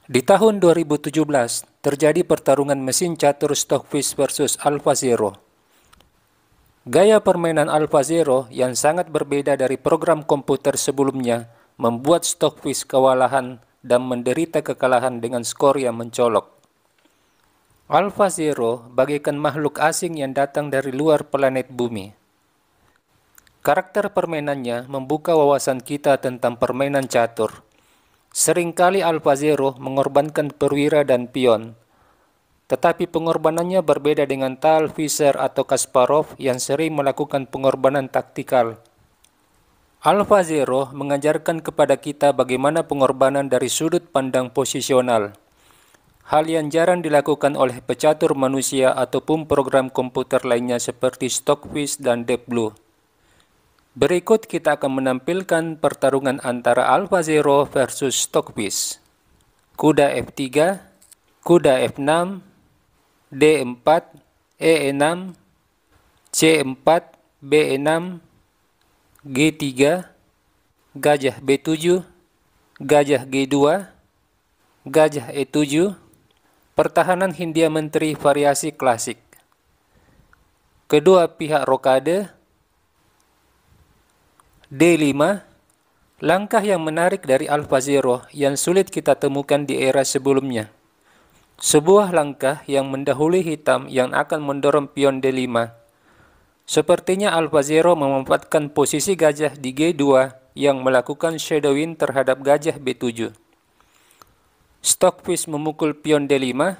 Di tahun 2017, terjadi pertarungan mesin catur Stockfish versus AlphaZero. Gaya permainan AlphaZero yang sangat berbeda dari program komputer sebelumnya membuat Stockfish kewalahan dan menderita kekalahan dengan skor yang mencolok. AlphaZero bagaikan makhluk asing yang datang dari luar planet bumi. Karakter permainannya membuka wawasan kita tentang permainan catur. Seringkali AlphaZero mengorbankan perwira dan pion, tetapi pengorbanannya berbeda dengan Tal, Fischer, atau Kasparov yang sering melakukan pengorbanan taktikal. AlphaZero mengajarkan kepada kita bagaimana pengorbanan dari sudut pandang posisional, hal yang jarang dilakukan oleh pecatur manusia ataupun program komputer lainnya seperti Stockfish dan Deep Blue. Berikut kita akan menampilkan pertarungan antara AlphaZero versus Stockfish. Kuda F3, kuda F6, D4, E6, C4, B6, G3, gajah B7, gajah G2, gajah E7, pertahanan Hindia Menteri variasi klasik. Kedua pihak rokade, D5, langkah yang menarik dari AlphaZero yang sulit kita temukan di era sebelumnya. Sebuah langkah yang mendahului hitam yang akan mendorong pion D5. Sepertinya AlphaZero memanfaatkan posisi gajah di G2 yang melakukan shadowing terhadap gajah B7. Stockfish memukul pion D5.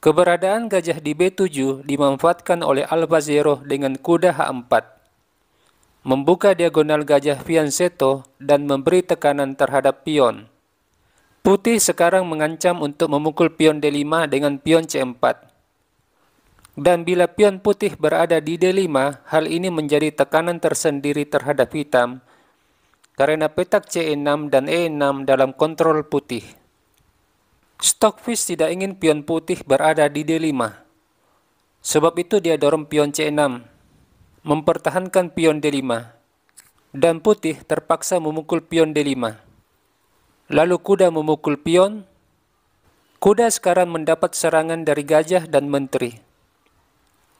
Keberadaan gajah di B7 dimanfaatkan oleh AlphaZero dengan kuda H4. Membuka diagonal gajah fianchetto dan memberi tekanan terhadap pion. Putih sekarang mengancam untuk memukul pion D5 dengan pion C4. Dan bila pion putih berada di D5, hal ini menjadi tekanan tersendiri terhadap hitam karena petak C6 dan E6 dalam kontrol putih. Stockfish tidak ingin pion putih berada di D5. Sebab itu dia dorong pion C6, mempertahankan pion D5, dan putih terpaksa memukul pion D5. Lalu kuda memukul pion. Kuda sekarang mendapat serangan dari gajah dan menteri.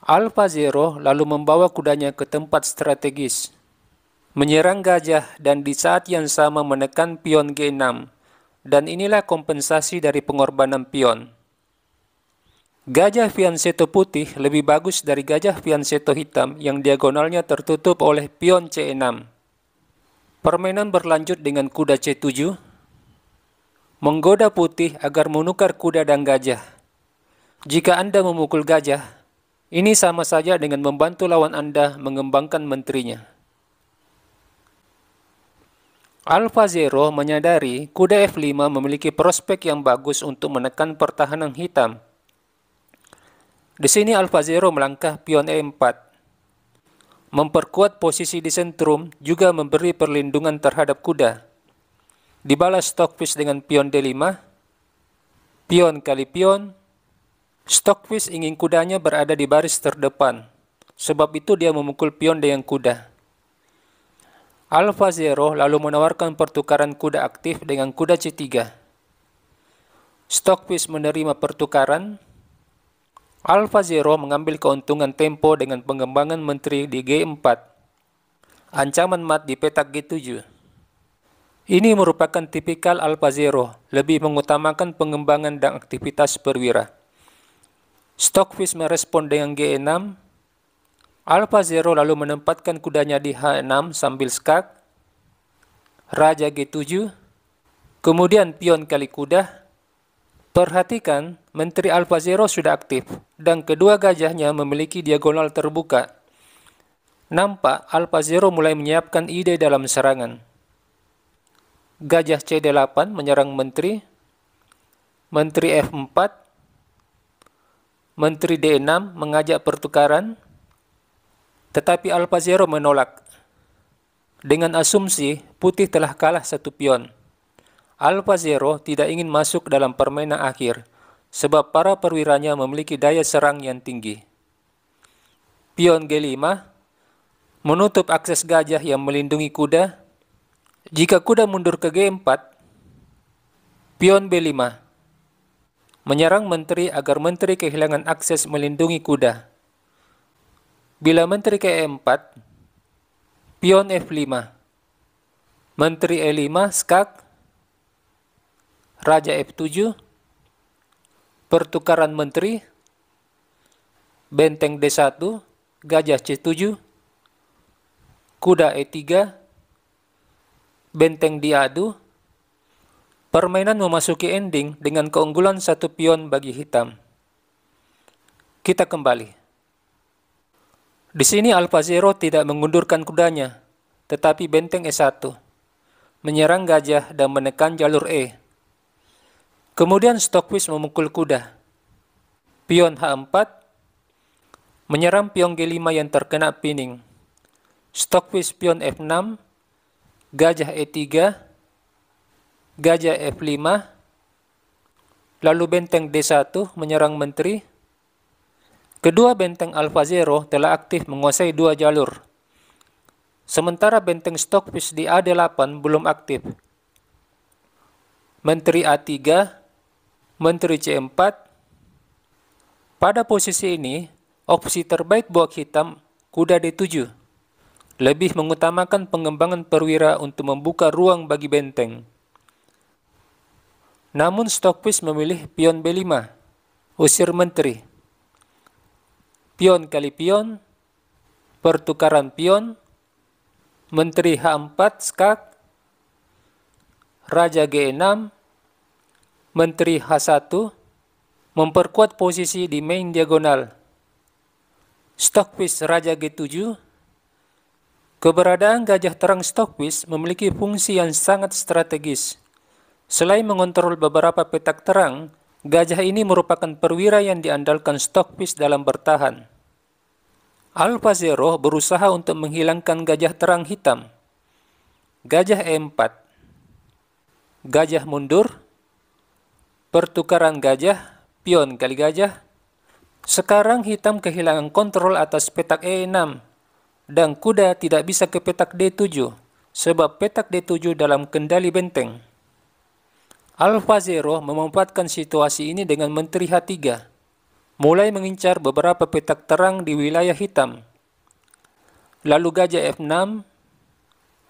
AlphaZero lalu membawa kudanya ke tempat strategis, menyerang gajah dan di saat yang sama menekan pion G6, dan inilah kompensasi dari pengorbanan pion. Gajah fianchetto putih lebih bagus dari gajah fianchetto hitam yang diagonalnya tertutup oleh pion C6. Permainan berlanjut dengan kuda C7, menggoda putih agar menukar kuda dan gajah. Jika Anda memukul gajah, ini sama saja dengan membantu lawan Anda mengembangkan menterinya. AlphaZero menyadari kuda F5 memiliki prospek yang bagus untuk menekan pertahanan hitam. Di sini AlphaZero melangkah pion E4. Memperkuat posisi di sentrum juga memberi perlindungan terhadap kuda. Dibalas Stockfish dengan pion D5. Pion kali pion. Stockfish ingin kudanya berada di baris terdepan. Sebab itu dia memukul pion dengan kuda. AlphaZero lalu menawarkan pertukaran kuda aktif dengan kuda C3. Stockfish menerima pertukaran. AlphaZero mengambil keuntungan tempo dengan pengembangan menteri di G4. Ancaman mat di petak G7. Ini merupakan tipikal AlphaZero, lebih mengutamakan pengembangan dan aktivitas perwira. Stockfish merespon dengan G6. AlphaZero lalu menempatkan kudanya di H6 sambil skak. Raja G7. Kemudian pion kali kuda. Perhatikan, menteri AlphaZero sudah aktif, dan kedua gajahnya memiliki diagonal terbuka. Nampak AlphaZero mulai menyiapkan ide dalam serangan. Gajah C8 menyerang menteri. Menteri F4. Menteri D6 mengajak pertukaran. Tetapi AlphaZero menolak. Dengan asumsi putih telah kalah satu pion. AlphaZero tidak ingin masuk dalam permainan akhir, sebab para perwiranya memiliki daya serang yang tinggi. Pion G5 menutup akses gajah yang melindungi kuda. Jika kuda mundur ke G4, Pion B5. Menyerang menteri agar menteri kehilangan akses melindungi kuda. Bila menteri ke E4, pion F5. Menteri E5, skak. Raja F7. Pertukaran menteri. Benteng D1, gajah C7. Kuda E3. Benteng diadu. Permainan memasuki ending dengan keunggulan satu pion bagi hitam. Kita kembali. Di sini AlphaZero tidak mengundurkan kudanya, tetapi benteng E1, menyerang gajah dan menekan jalur E. Kemudian Stockfish memukul kuda. Pion H4, menyerang pion G5 yang terkena pining. Stockfish pion F6, gajah E3, gajah F5, lalu benteng D1 menyerang menteri. Kedua benteng AlphaZero telah aktif menguasai dua jalur, sementara benteng Stockfish di A8 belum aktif. Menteri A3, menteri C4. Pada posisi ini, opsi terbaik buat hitam kuda D7, lebih mengutamakan pengembangan perwira untuk membuka ruang bagi benteng. Namun Stockfish memilih pion B5, usir menteri. Pion kali pion, pertukaran pion, menteri H4 skak, raja G6, menteri H1, memperkuat posisi di main diagonal. Stockfish raja G7. Keberadaan gajah terang Stockfish memiliki fungsi yang sangat strategis. Selain mengontrol beberapa petak terang, gajah ini merupakan perwira yang diandalkan Stockfish dalam bertahan. AlphaZero berusaha untuk menghilangkan gajah terang hitam. Gajah E4. Gajah mundur. Pertukaran gajah, pion kali gajah. Sekarang hitam kehilangan kontrol atas petak E6 dan kuda tidak bisa ke petak D7 sebab petak D7 dalam kendali benteng. AlphaZero memanfaatkan situasi ini dengan menteri H3, mulai mengincar beberapa petak terang di wilayah hitam. Lalu gajah F6,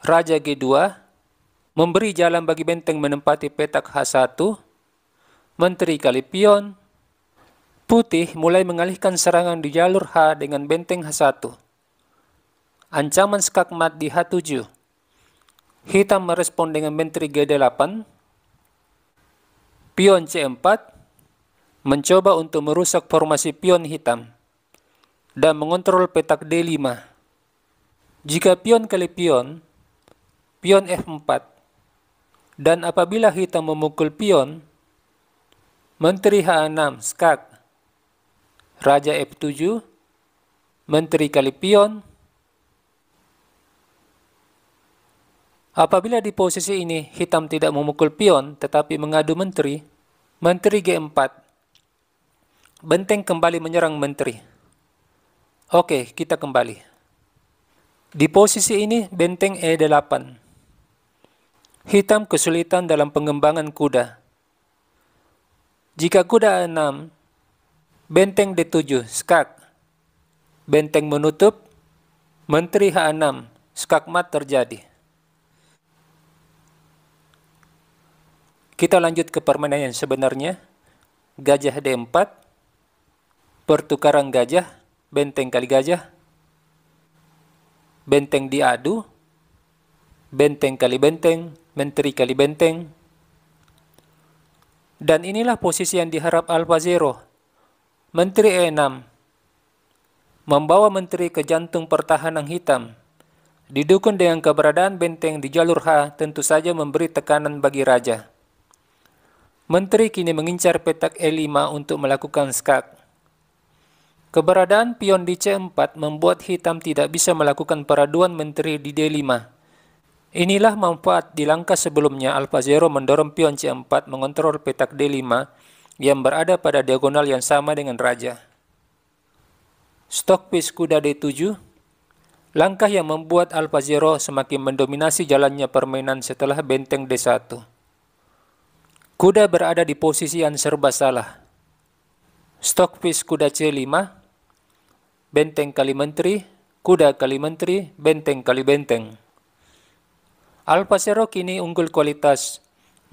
raja G2, memberi jalan bagi benteng menempati petak H1, menteri kali pion. Putih mulai mengalihkan serangan di jalur H dengan benteng H1. Ancaman skak mat di H7. Hitam merespon dengan menteri G8. Pion C4 mencoba untuk merusak formasi pion hitam dan mengontrol petak D5. Jika pion kali pion, pion F4, dan apabila hitam memukul pion, menteri H6 skak, raja F7, menteri kali pion. Apabila di posisi ini hitam tidak memukul pion tetapi mengadu menteri, menteri G4. Benteng kembali menyerang menteri. Oke, kita kembali. Di posisi ini benteng E8. Hitam kesulitan dalam pengembangan kuda. Jika kuda A6, benteng D7, skak. Benteng menutup, menteri H6, skak mat terjadi. Kita lanjut ke permainan yang sebenarnya. Gajah D4, pertukaran gajah, benteng kali gajah, benteng diadu, benteng kali benteng, menteri kali benteng. Dan inilah posisi yang diharap AlphaZero. Menteri E6 membawa menteri ke jantung pertahanan hitam. Didukung dengan keberadaan benteng di jalur H, tentu saja memberi tekanan bagi raja. Menteri kini mengincar petak E5 untuk melakukan skak. Keberadaan pion di C4 membuat hitam tidak bisa melakukan peraduan menteri di D5. Inilah manfaat di langkah sebelumnya AlphaZero mendorong pion C4 mengontrol petak D5 yang berada pada diagonal yang sama dengan raja. Stockfish kuda D7, langkah yang membuat AlphaZero semakin mendominasi jalannya permainan setelah benteng D1. Kuda berada di posisi yang serba salah. Stockfish kuda C5, benteng kali menteri, kuda kali menteri, benteng kali benteng. Alpha Zero kini unggul kualitas.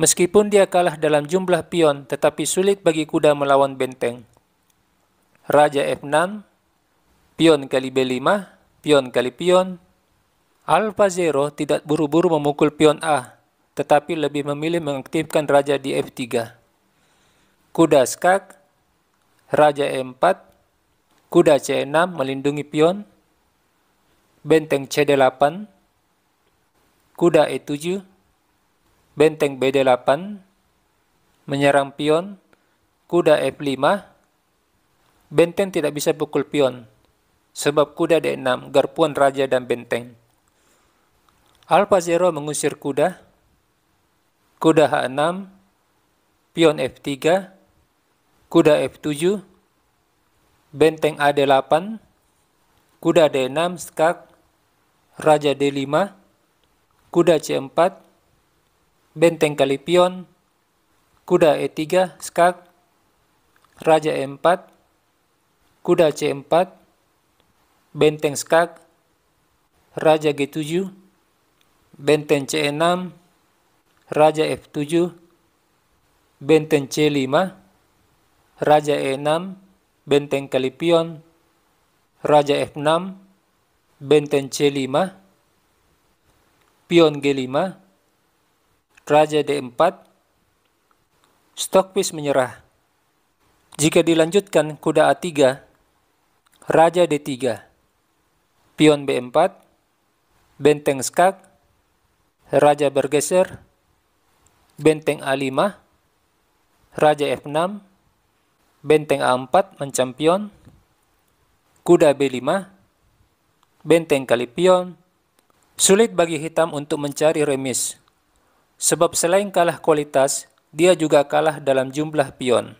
Meskipun dia kalah dalam jumlah pion, tetapi sulit bagi kuda melawan benteng. Raja F6, pion kali B5, pion kali pion. Alpha Zero tidak buru-buru memukul pion A, tetapi lebih memilih mengaktifkan raja di F3. Kuda skak, raja E4, kuda C6 melindungi pion, benteng C8, kuda E7, benteng B8, menyerang pion, kuda F5, benteng tidak bisa pukul pion, sebab kuda D6, garpuan raja dan benteng. Alpha Zero mengusir kuda, kuda H6, pion F3, kuda F7, benteng A8, kuda D6 skak, raja D5, kuda C4, benteng kali pion, kuda E3 skak, raja E4, kuda C4, benteng skak, raja G7, benteng C6, raja F7, benteng C5, raja E6, benteng kali pion, raja F6, benteng C5, pion G5, raja D4, Stockfish menyerah. Jika dilanjutkan kuda A3, raja D3, pion B4, benteng skak, raja bergeser, benteng A5, raja F6, benteng A4 mencam pion, kuda B5, benteng kali pion. Sulit bagi hitam untuk mencari remis, sebab selain kalah kualitas, dia juga kalah dalam jumlah pion.